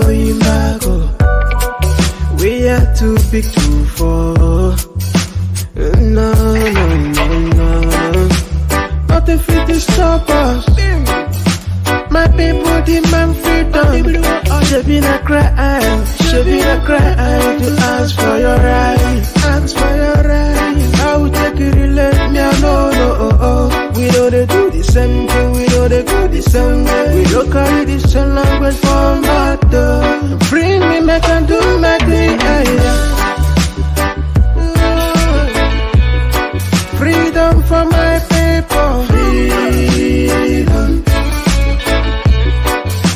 going back. Oh. We are too big to fall. No. Nothing fit to stop us. My people demand freedom. Should be a crime to ask for your right. Ask for your right. I will take it and let me know. We know they do the same thing. We know they go the same way. We don't carry this language for matter. Bring me, make and do my thing. Freedom for my people.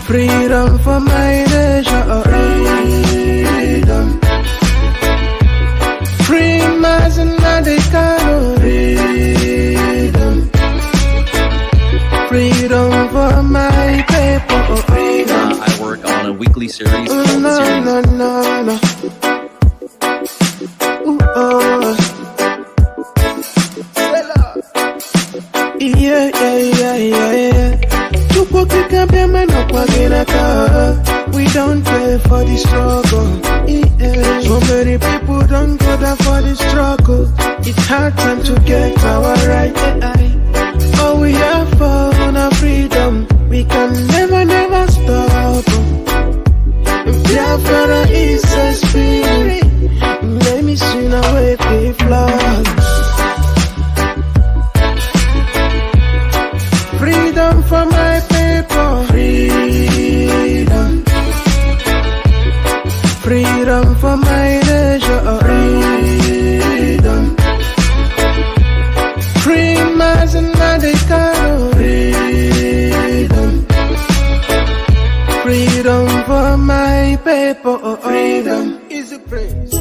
Freedom for my nation. Free Mazi and Kanu. Freedom for my people. I work on a weekly series called The Series. No. We don't pay for the struggle. So many people don't go there for the struggle. It's hard time to get our right. All we have for our freedom, we can never stop. Biafra is a spirit. Let me soon away the flag. Freedom for my people. Freedom for my nation. Free Mazi and Kanu. Freedom for my people. Freedom is a praise.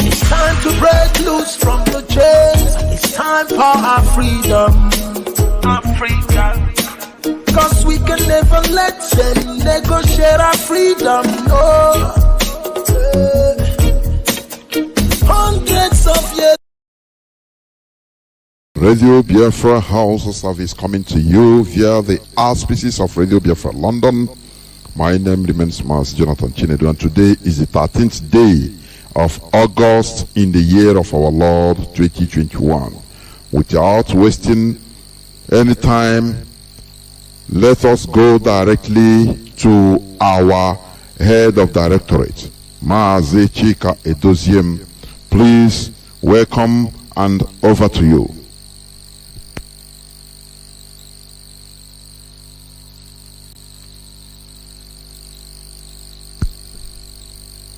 It's time to break loose from the chains. It's time for our freedom. Our freedom. Cause we can never let them negotiate our freedom, no. Hundreds of years. Radio Biafra House Service coming to you via the auspices of Radio Biafra London. My name remains Mazi Jonathan Chinedu, and today is the 13th day of August in the year of our Lord 2021. Without wasting any time, let us go directly to our head of directorate, Mazi Edoziem. Please welcome and over to you.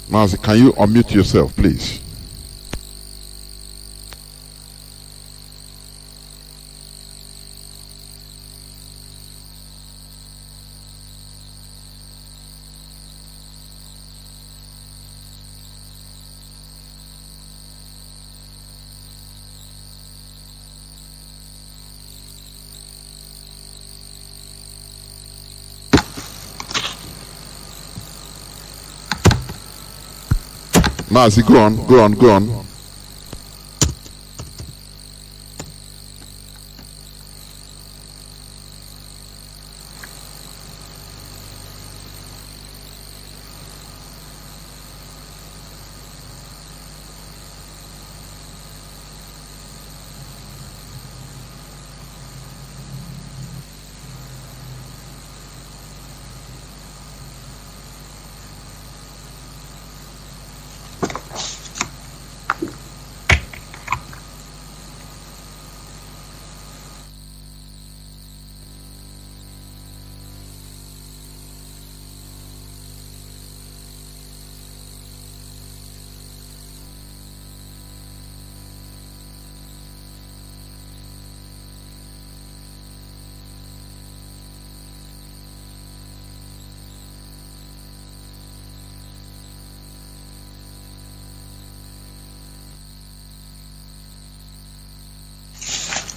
Mazi, can you unmute yourself, please? Mazi, go on.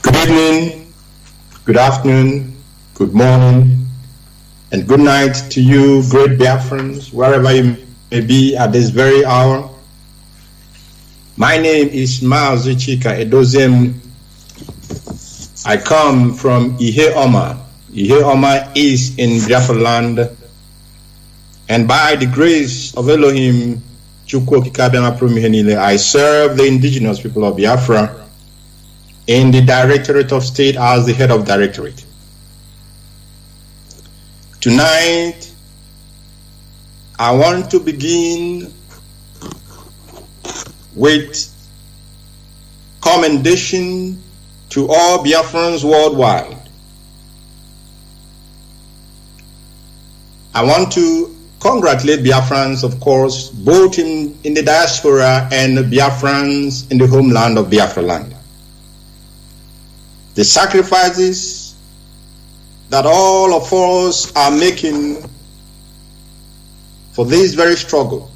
Good evening, good afternoon, good morning, and good night to you, great Biafrans, wherever you may be at this very hour. My name is Mazi Edoziem, I come from Ihe Oma. Ihe Oma is in Biafra land, and by the grace of Elohim, I serve the indigenous people of Biafra in the Directorate of State as the head of Directorate. Tonight, I want to begin with commendation to all Biafrans worldwide. I want to congratulate Biafrans, of course, both in the diaspora and Biafrans in the homeland of Biafra land. The sacrifices that all of us are making for this very struggle,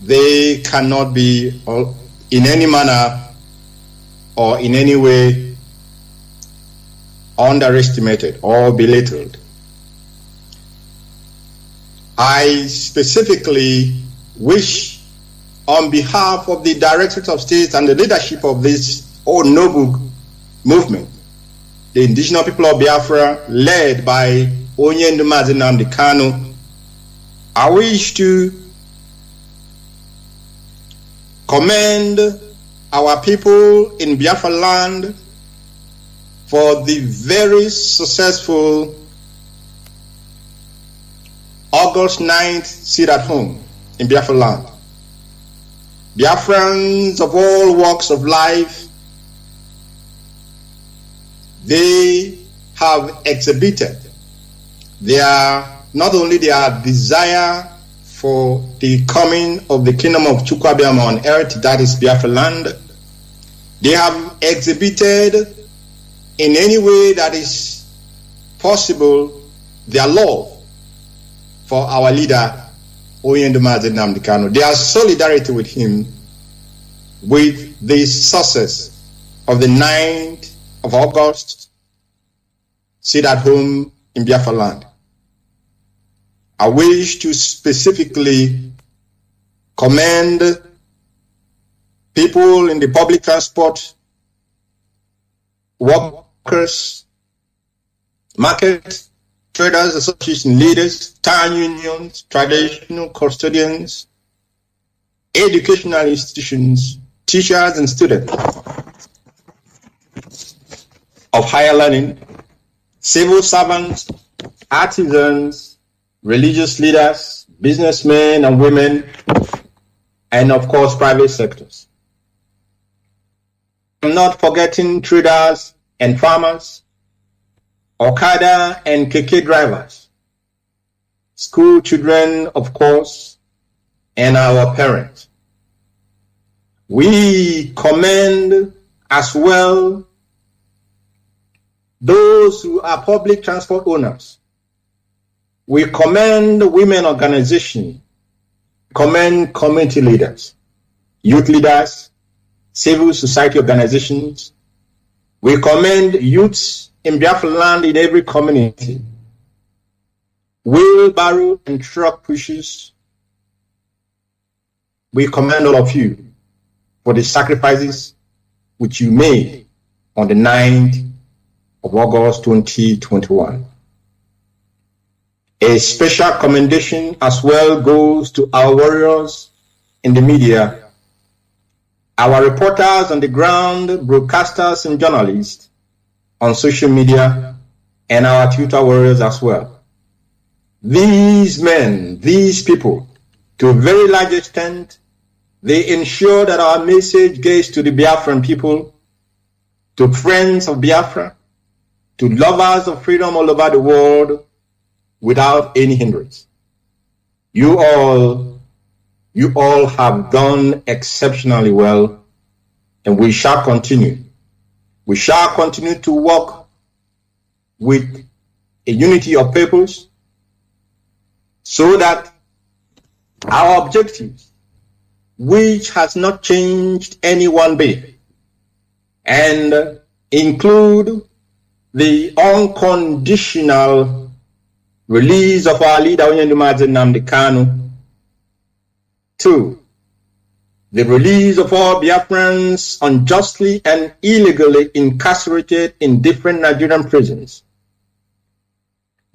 they cannot be in any manner or in any way underestimated or belittled. I specifically wish, on behalf of the Directorate of State and the leadership of this old noble movement, the indigenous people of Biafra, led by Nnamdi Kanu, I wish to commend our people in Biafra land for the very successful August 9th sit at home in Biafra land. Biafrans of all walks of life, they have exhibited not only their desire for the coming of the kingdom of Chukwuabiama on earth, that is Biafra land, they have exhibited in any way that is possible their love for our leader, Mazi Edoziem, their solidarity with him with the success of the 9th of August sit at home in Biafra land. I wish to specifically commend people in the public transport, workers, market, traders, association leaders, town unions, traditional custodians, educational institutions, teachers and students of higher learning, civil servants, artisans, religious leaders, businessmen and women, and of course private sectors. I'm not forgetting traders and farmers, Okada and Keke drivers, school children, of course, and our parents. We commend as well those who are public transport owners. We commend women organizations, commend community leaders, youth leaders, civil society organizations. We commend youths in Biafra land in every community, wheelbarrow and truck pushers. We commend all of you for the sacrifices which you made on the 9th of August 2021. A special commendation as well goes to our warriors in the media, our reporters on the ground, broadcasters and journalists on social media, and our Twitter warriors as well. These men, these people, to a very large extent, they ensure that our message gets to the Biafran people, to friends of Biafra, to lovers of freedom all over the world, without any hindrance. You all have done exceptionally well, and we shall continue. We shall continue to work with a unity of purpose so that our objectives, which has not changed any one bit, and include the unconditional release of our leader, Nnamdi Kanu. 2, the release of all Biafrans unjustly and illegally incarcerated in different Nigerian prisons,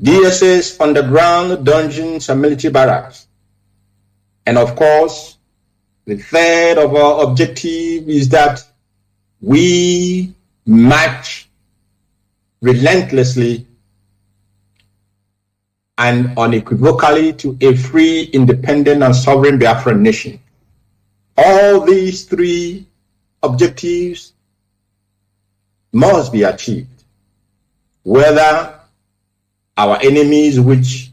DSS, underground dungeons, and military barracks. And of course, the third of our objective is that we march relentlessly and unequivocally to a free, independent, and sovereign Biafran nation. All these three objectives must be achieved, whether our enemies wish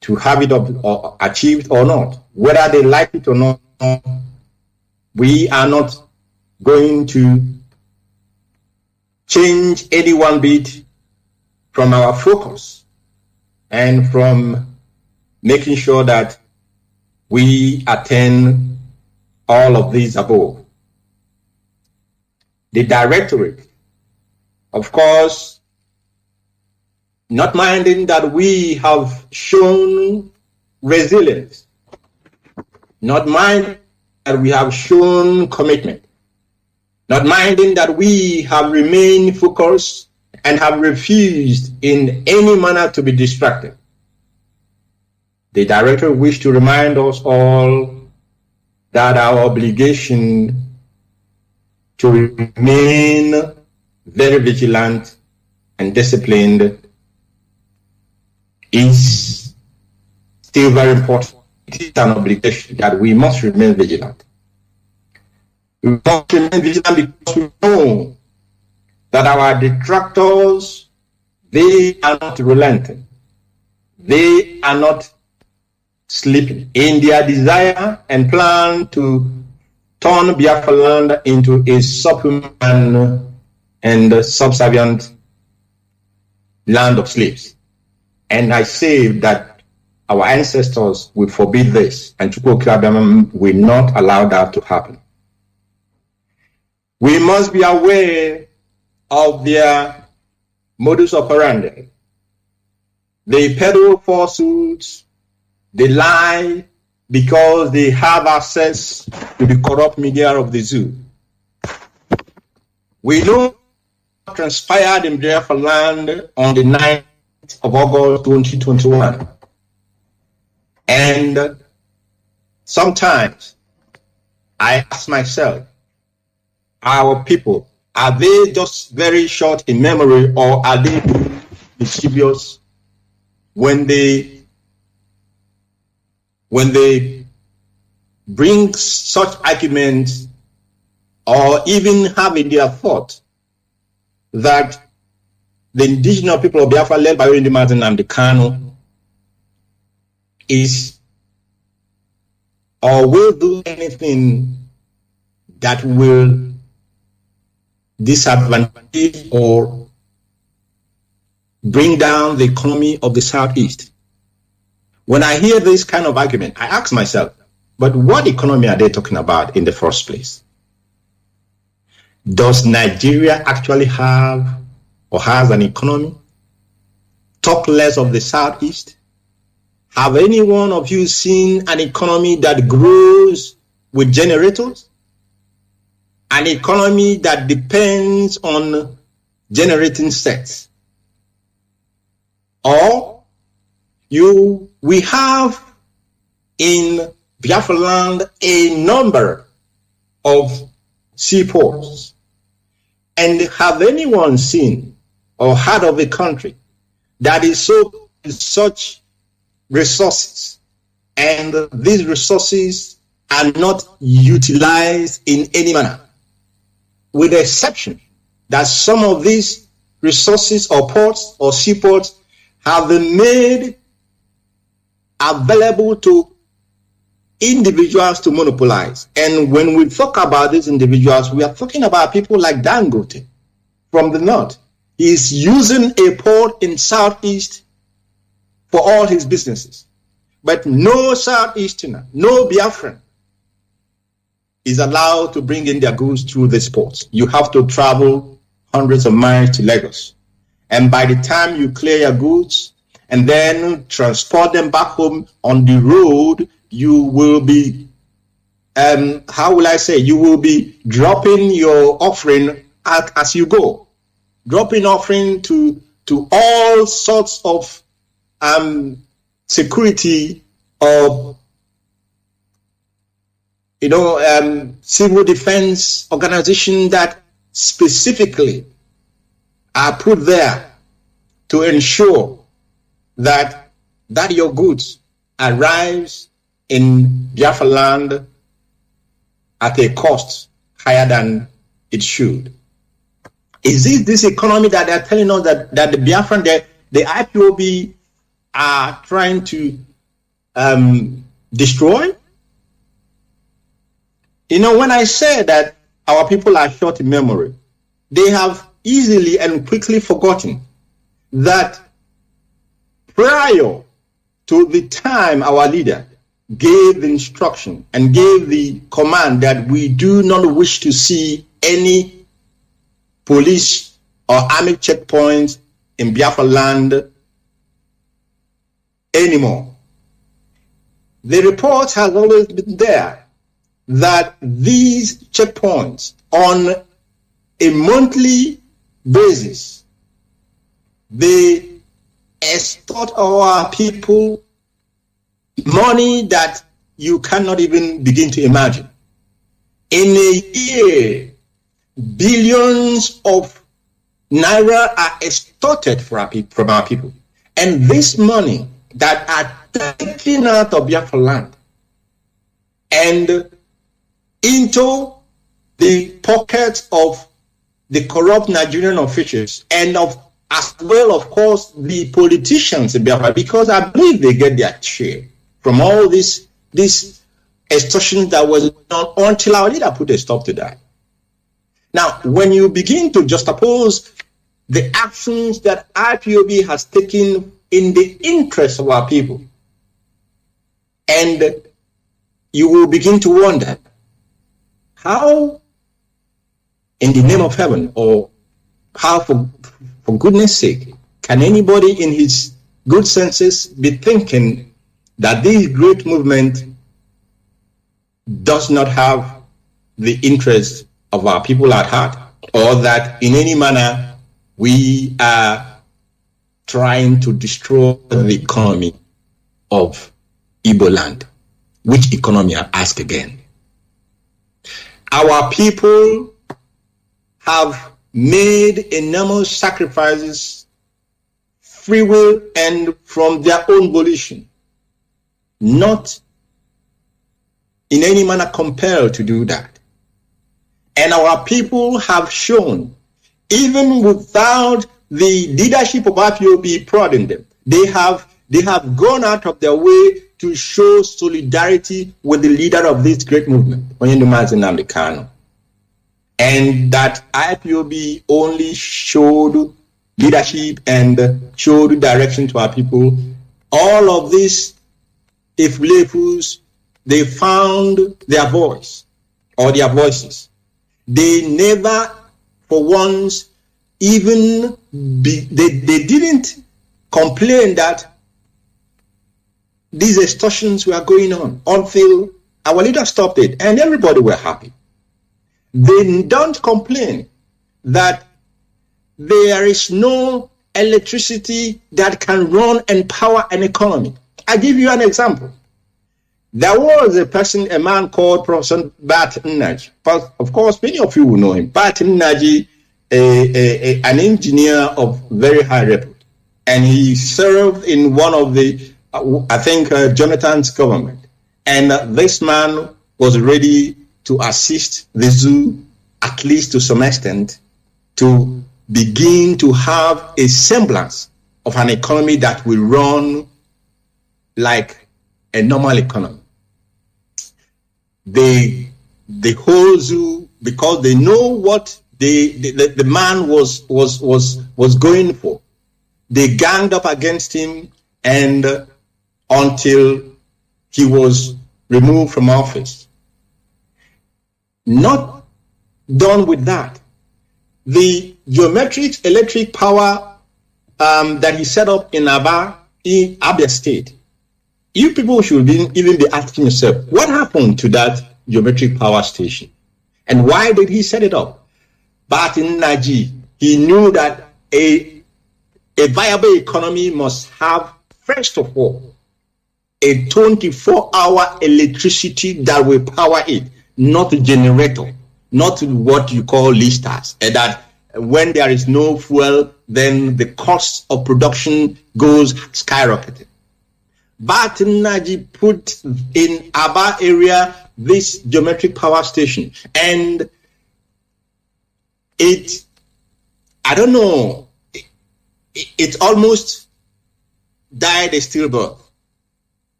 to have it or achieved or not, whether they like it or not. We are not going to change any one bit from our focus and from making sure that we attain all of these above. The directorate, of course, not minding that we have shown resilience, not minding that we have shown commitment, not minding that we have remained focused and have refused in any manner to be distracted. The director wished to remind us all that our obligation to remain very vigilant and disciplined is still very important. It is an obligation that we must remain vigilant. We must remain vigilant because we know that our detractors, they are not relenting. They are not sleeping in their desire and plan to turn Biafra land into a subhuman and subservient land of slaves. And I say that our ancestors will forbid this, and Chukwuka will not allow that to happen. We must be aware of their modus operandi. They peddle falsehoods, they lie because they have access to the corrupt media of the zoo. We know what transpired in Biafra land on the 9th of August 2021. And sometimes I ask myself, our people, are they just very short in memory, or are they mischievous when they bring such arguments, or even have in their thought that the indigenous people of Biafra, led by Mazi and Kanu, is or will do anything that will disadvantage or bring down the economy of the Southeast. When I hear this kind of argument, I ask myself, but what economy are they talking about in the first place? Does Nigeria actually have or has an economy? Talk less of the Southeast. Have any one of you seen an economy that grows with generators? An economy that depends on generating sets? Or we have in Biafra land a number of seaports. And have anyone seen or heard of a country that is such resources, and these resources are not utilized in any manner, with the exception that some of these resources or ports or seaports have been made available to individuals to monopolize? And when we talk about these individuals, we are talking about people like Dangote from the north. He is using a port in Southeast for all his businesses. But no Southeasterner, no Biafran is allowed to bring in their goods through these ports. You have to travel hundreds of miles to Lagos. And by the time you clear your goods and then transport them back home on the road, you will be how will I say, you will be dropping your offering as you go, dropping offering to all sorts of security or civil defense organization that specifically are put there to ensure that your goods arrives in Biafra land at a cost higher than it should. Is this economy that they're telling us that the Biafran, the IPOB are trying to destroy? When I say that our people are short in memory, they have easily and quickly forgotten that prior to the time our leader gave the instruction and gave the command that we do not wish to see any police or army checkpoints in Biafra land anymore. The report has always been there that these checkpoints on a monthly basis, they extort our people money that you cannot even begin to imagine. In a year, billions of naira are extorted from our people. And this money that are taken out of Biafra land and into the pockets of the corrupt Nigerian officials and as well, of course, the politicians in Biafra, because I believe they get their share from all this extortion that was done until our leader put a stop to that. Now, when you begin to juxtapose the actions that IPOB has taken in the interest of our people, and you will begin to wonder, how in the name of heaven, or how for goodness sake, can anybody in his good senses be thinking that this great movement does not have the interest of our people at heart, or that in any manner we are trying to destroy the economy of Igbo land? Which economy, I ask again? Our people have made enormous sacrifices, free will and from their own volition, not in any manner compelled to do that. And our people have shown, even without the leadership of IPOB prodding them, they have gone out of their way to show solidarity with the leader of this great movement, Nnamdi Kanu. And that IPOB only showed leadership and showed direction to our people. All of these Iflefus, they found their voice or their voices. They never for once even they didn't complain that these extortions were going on until our leader stopped it and everybody were happy. They don't complain that there is no electricity that can run and power an economy. I give you an example. There was a man called Professor Nnamdi. Of course, many of you will know him. Nnamdi, an engineer of very high repute. And he served in one of the, I think, Jonathan's government. And this man was ready to assist the zoo, at least to some extent, to begin to have a semblance of an economy that will run like a normal economy. The whole zoo, because they know what the man was going for, they ganged up against him, and until he was removed from office. Not done with that. The geometric electric power that he set up in Abia State, you people should even be asking yourself, what happened to that geometric power station. And why did he set it up? But in Naji, he knew that a viable economy must have, first of all, a 24-hour electricity that will power it, not a generator, not what you call listers, and that when there is no fuel, then the cost of production goes skyrocketing. But Naji put in Aba area this geometric power station, and it, I don't know, it almost died a stillbirth.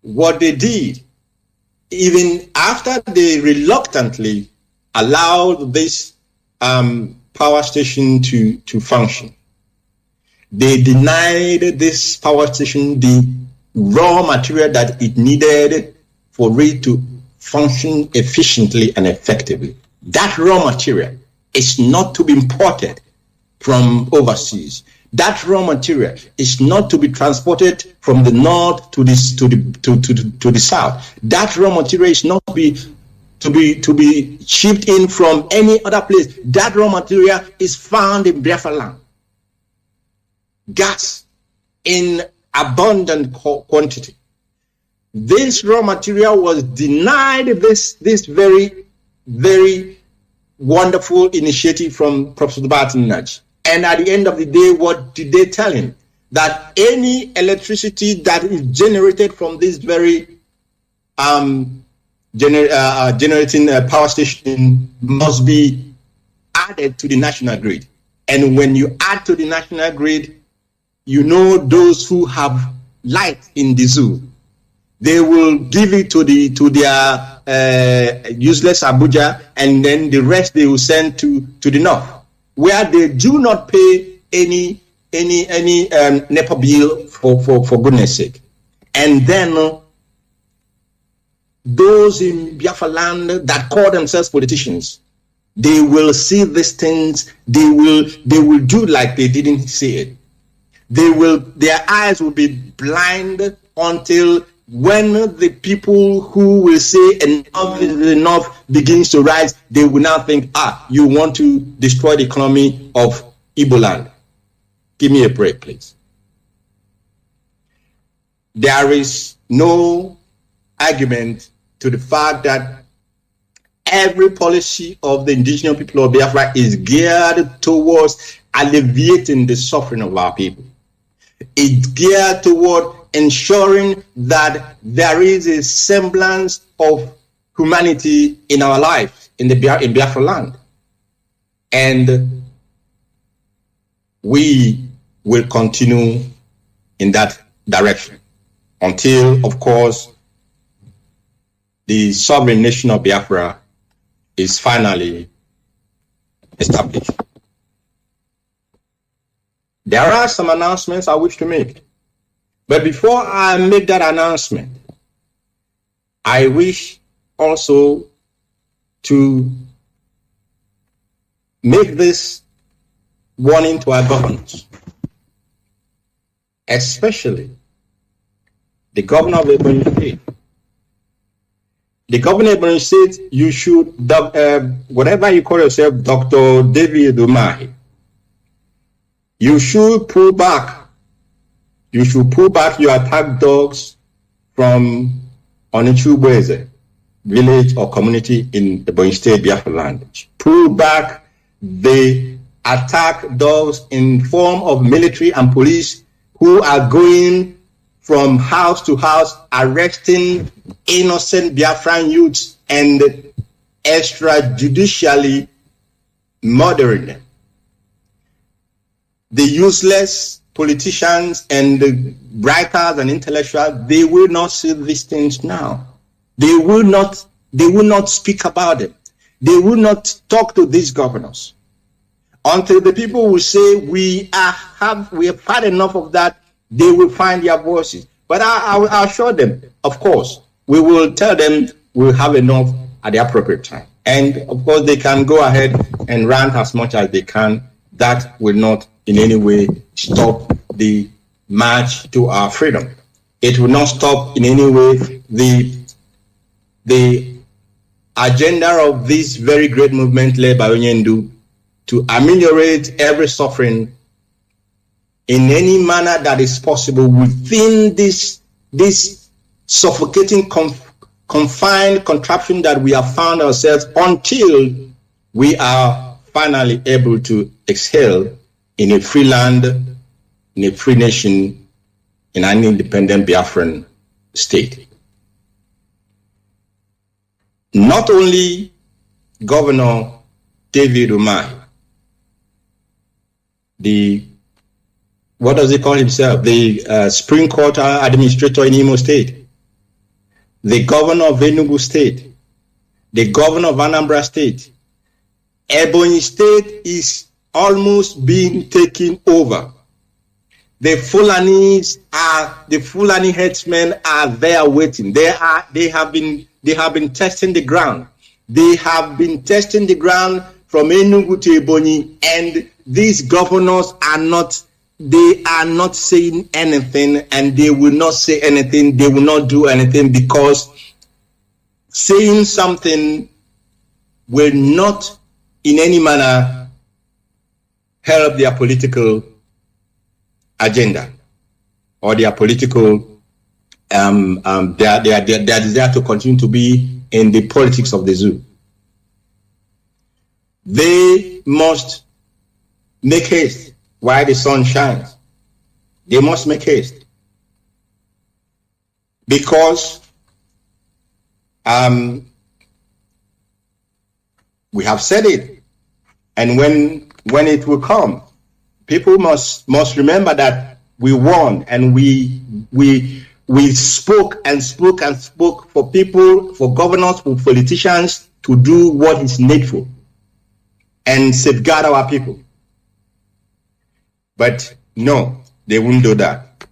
What they did, even after they reluctantly allowed this power station to function, they denied this power station the raw material that it needed for it to function efficiently and effectively. That raw material is not to be imported from overseas. That raw material is not to be transported from the north to the south. That raw material is not to be shipped in from any other place. That raw material is found in Biafra land. Gas in abundant quantity. This raw material was denied this very, very wonderful initiative from Professor Nnamdi. And at the end of the day, what did they tell him? That any electricity that is generated from this very generating power station must be added to the national grid. And when you add to the national grid, you know those who have light in the zoo, they will give it to their useless Abuja, and then the rest they will send to the north, where they do not pay any NEPA bill for goodness sake. And then those in Biafra land that call themselves politicians, they will see these things, they will do like they didn't see it. Their eyes will be blind until when the people who will say enough is enough begins to rise, they will now think, you want to destroy the economy of Igbo land. Give me a break, please. There is no argument to the fact that every policy of the indigenous people of Biafra is geared towards alleviating the suffering of our people. It's geared toward ensuring that there is a semblance of humanity in our life in Biafra land. And we will continue in that direction until, of course, the sovereign nation of Biafra is finally established. There are some announcements I wish to make. But before I make that announcement, I wish also to make this warning to our governors, especially the governor of Ebonyi State. The governor of Ebonyi State, you should, whatever you call yourself, Dr. David Umahi, you should pull back. You should pull back your attack dogs from Onichubweze village or community in the Ebonyi State, Biafra land. Pull back the attack dogs in form of military and police who are going from house to house, arresting innocent Biafran youths and extrajudicially murdering them. The useless politicians and the writers and intellectuals, they will not see these things now. They will not speak about it. They will not talk to these governors until the people will say we have had enough of that. They will find their voices. But I assure them, of course, we will tell them we'll have enough at the appropriate time. And of course, they can go ahead and rant as much as they can. That will not in any way stop the march to our freedom. It will not stop in any way the agenda of this very great movement led by Onyendu to ameliorate every suffering in any manner that is possible within this suffocating, confined contraption that we have found ourselves, until we are finally able to exhale in a free land, in a free nation, in an independent Biafran state. Not only Governor David Umahi, what does he call himself? The Supreme Court administrator in Imo State, the governor of Enugu State, the governor of Anambra State. Ebonyi State is almost being taken over. The Fulani headsmen are there waiting. They have been testing the ground. They have been testing the ground from Enugu to Ebonyi, and these governors are not saying anything, and they will not say anything. They will not do anything, because saying something will not in any manner help their political agenda or their political their desire to continue to be in the politics of the zoo. They must make haste while the sun shines. They must make haste, because we have said it, and when it will come, people must remember that we warned, and we spoke and spoke and spoke for people, for governors, for politicians to do what is needful and safeguard our people. But no, they won't do that.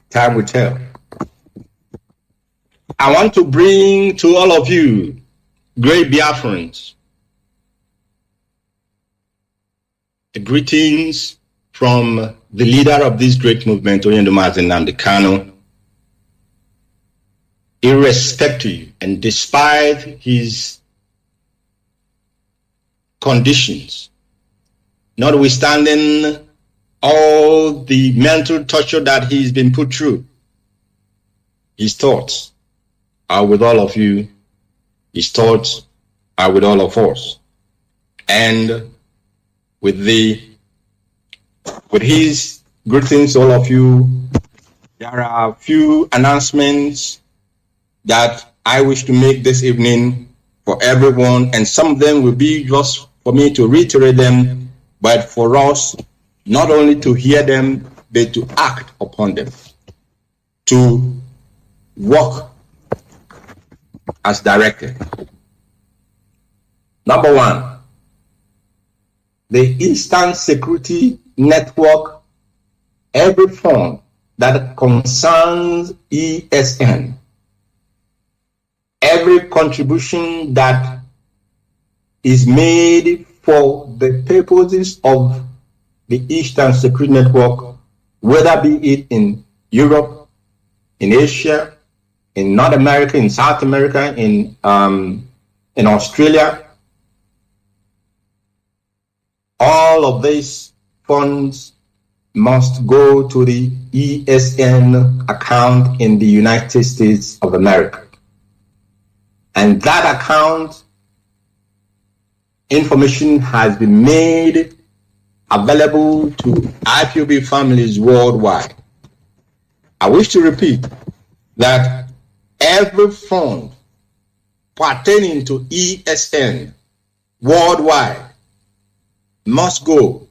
Time will tell. I want to bring to all of you, great Biafrans, greetings from the leader of this great movement, Nnamdi Kanu. Irrespective and despite his conditions, notwithstanding all the mental torture that he's been put through, his thoughts are with all of you. His thoughts are with all of us. And with his greetings, all of you, there are a few announcements that I wish to make this evening for everyone, and some of them will be just for me to reiterate them, but for us not only to hear them, but to act upon them, to walk as directed. Number one, the Eastern Security Network, every fund that concerns ESN, every contribution that is made for the purposes of the Eastern Security Network, whether be it in Europe, in Asia, in North America, in South America, in Australia, all of these funds must go to the ESN account in the United States of America. And that account information has been made available to IPOB families worldwide. I wish to repeat that every fund pertaining to ESN worldwide must go,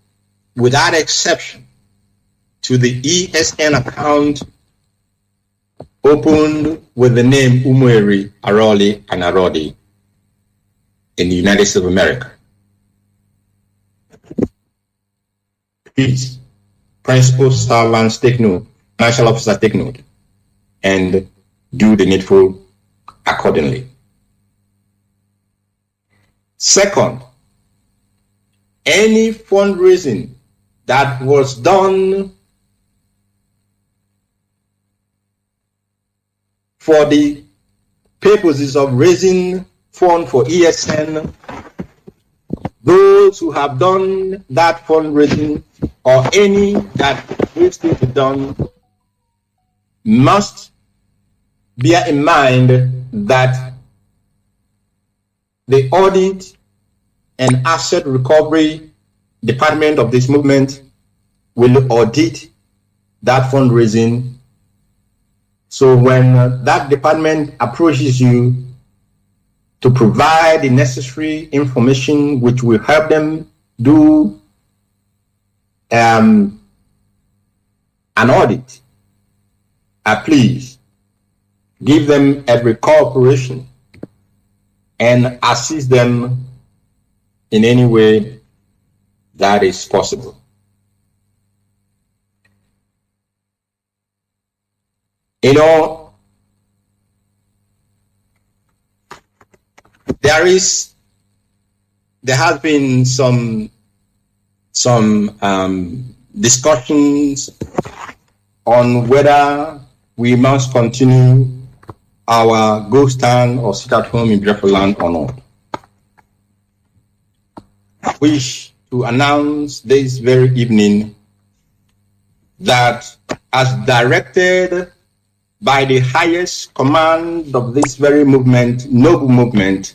without exception, to the ESN account opened with the name Umueri, Aroli, and Arodi in the United States of America. Please, principal servants, take note, financial officers, take note, and do the needful accordingly. Second, any fundraising that was done for the purposes of raising fund for ESN, those who have done that fundraising or any that will still be done must bear in mind that the audit and asset recovery department of this movement will audit that fundraising. So when that department approaches you to provide the necessary information which will help them do an audit, please give them every cooperation and assist them in any way that is possible. You know, there has been some discussions on whether we must continue our go stand or sit at home in Biafra land or not. I wish to announce this very evening that, as directed by the highest command of this very movement, noble movement,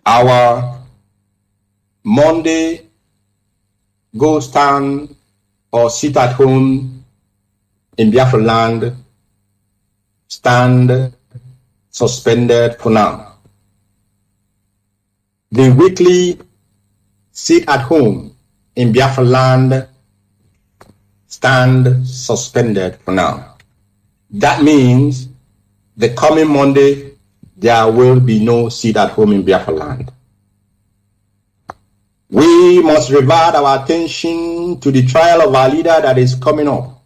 our Monday go stand or sit at home in Biafra land stand suspended for now. The weekly sit at home in Biafra land stand suspended for now. That means the coming Monday, there will be no sit at home in Biafra land. We must divert our attention to the trial of our leader that is coming up.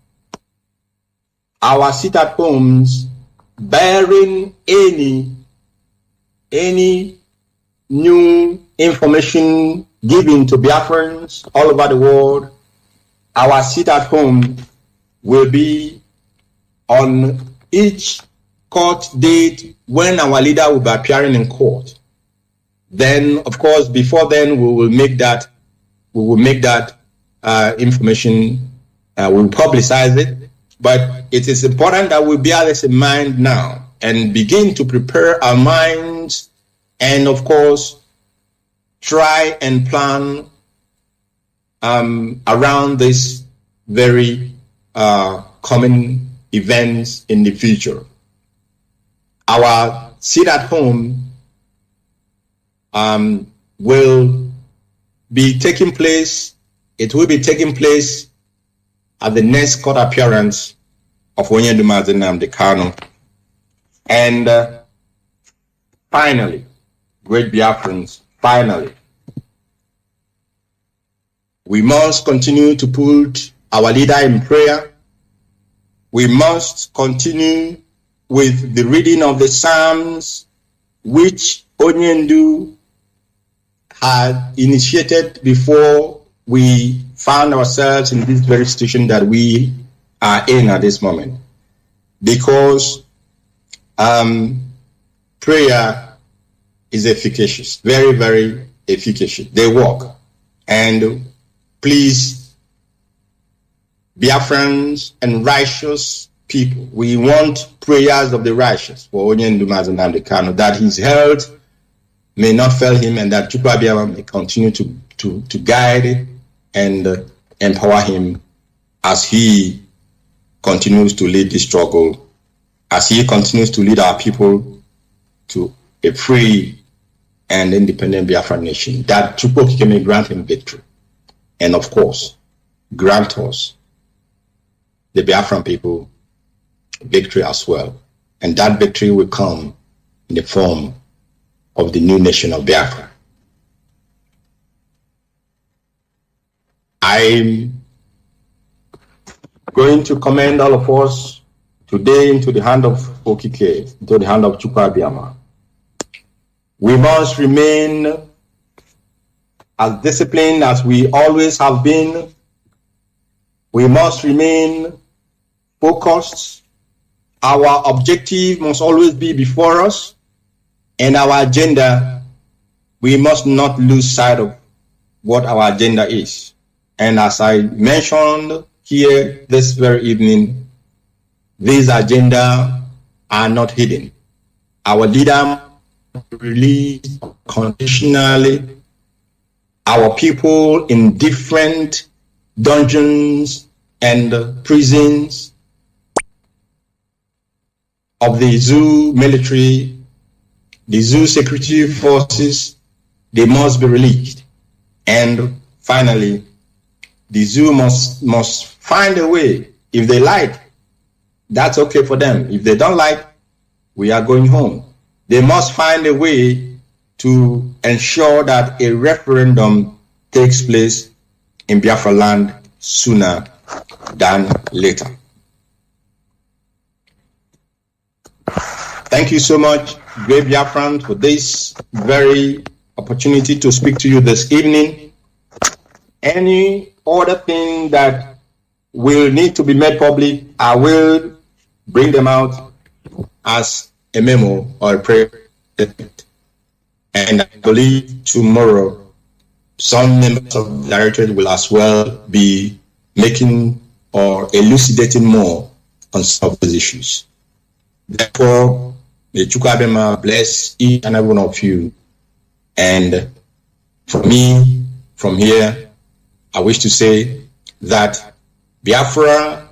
Our sit at homes bearing any new information given to Biafrans all over the world, our sit at home will be on each court date when our leader will be appearing in court. Then, of course, before then, we will make that information, we will publicize it. But it is important that we bear this in mind now and begin to prepare our minds and, of course, try and plan around this very common events in the future. Our sit at home will be taking place. It will be taking place at the next court appearance of Oduduwa Nnamdi Kanu. And finally, great Biafrans, finally, we must continue to put our leader in prayer. We must continue with the reading of the Psalms, which Onyendu had initiated before we found ourselves in this very situation that we are in at this moment. Because prayer is efficacious, very, very efficacious. They work. And please, Biafrans and righteous people, we want prayers of the righteous for Oduduwa Nnamdi Kanu, that his health may not fail him and that Chukwu Abiyama may continue to guide and empower him as he continues to lead the struggle, as he continues to lead our people to a free and independent Biafra nation, that Chukwu may grant him victory. And of course, grant us, the Biafran people, victory as well. And that victory will come in the form of the new nation of Biafra. I'm going to commend all of us today into the hand of Okike, into the hand of Chukwu Abiyama. We must remain as disciplined as we always have been. We must remain focused. Our objective must always be before us. And our agenda, we must not lose sight of what our agenda is. And as I mentioned here this very evening, these agenda are not hidden. Our leader released conditionally our people in different dungeons and prisons of the zoo military, the zoo security forces. They must be released. And finally, the zoo must find a way. If they like, that's okay for them. If they don't like, we are going home. They must find a way to ensure that a referendum takes place in Biafra land sooner than later. Thank you so much, great Biafrans, for this very opportunity to speak to you this evening. Any other thing that will need to be made public, I will bring them out as a memo or a prayer. And I believe tomorrow some members of the directorate will as well be making or elucidating more on some of those issues. Therefore, may Chukwabema bless each and every one of you. And for me, from here, I wish to say that Biafra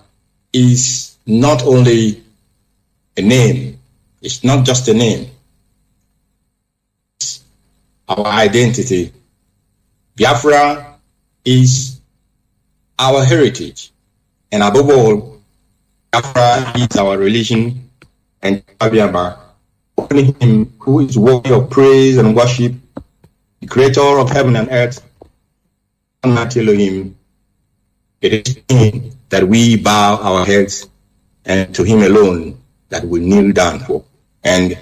is not only a name, it's not just a name, it's our identity. Biafra is our heritage, and above all, Biafra is our religion, and Biafra, only him who is worthy of praise and worship, the creator of heaven and earth, Almighty Elohim. It is him that we bow our heads, and to him alone that we kneel down for. And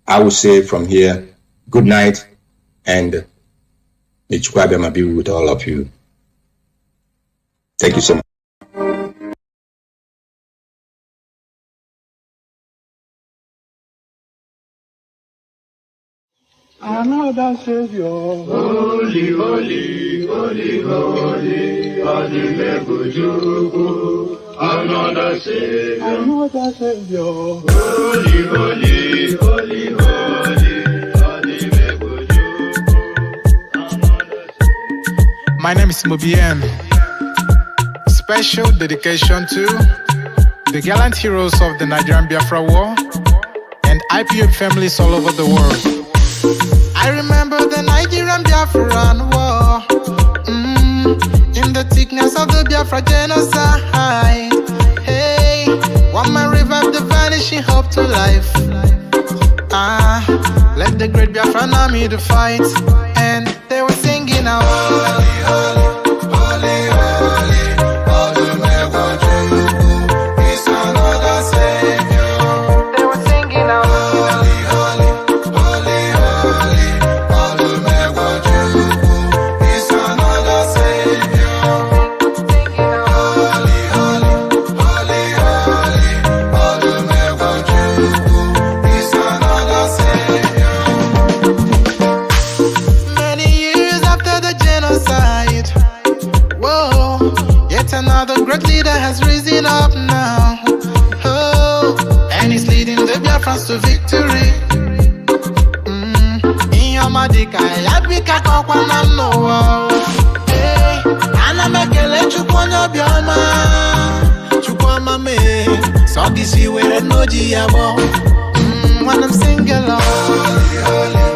I will say from here, good night, and may Chukwabema be with all of you. Thank you so much. Another Savior, holy, holy, holy, holy, another Savior, holy, holy, holy, holy. My name is Mobien. Special dedication to the gallant heroes of the Nigerian Biafra War and IPOB families all over the world. I remember the Nigerian Biafran War, in the thickness of the Biafra genocide. Hey, one man revived the vanishing hope to life. Let the great Biafran army to fight, and they were singing out, holy, holy, holy, holy, is another Savior. They were singing out, holy, holy, holy, holy, is another Savior. Holy, holy, holy, holy, is another Savior. Many years after the genocide, whoa, yet another great leader has risen up now. Oh, and he's leading the Biafrans to victory. In your Madika, Yabika Kokwana no. Hey, Anamekele Chukwana Biama, Chukwama me, Sogisi where no Giamo. When I'm singing along, holy, holy.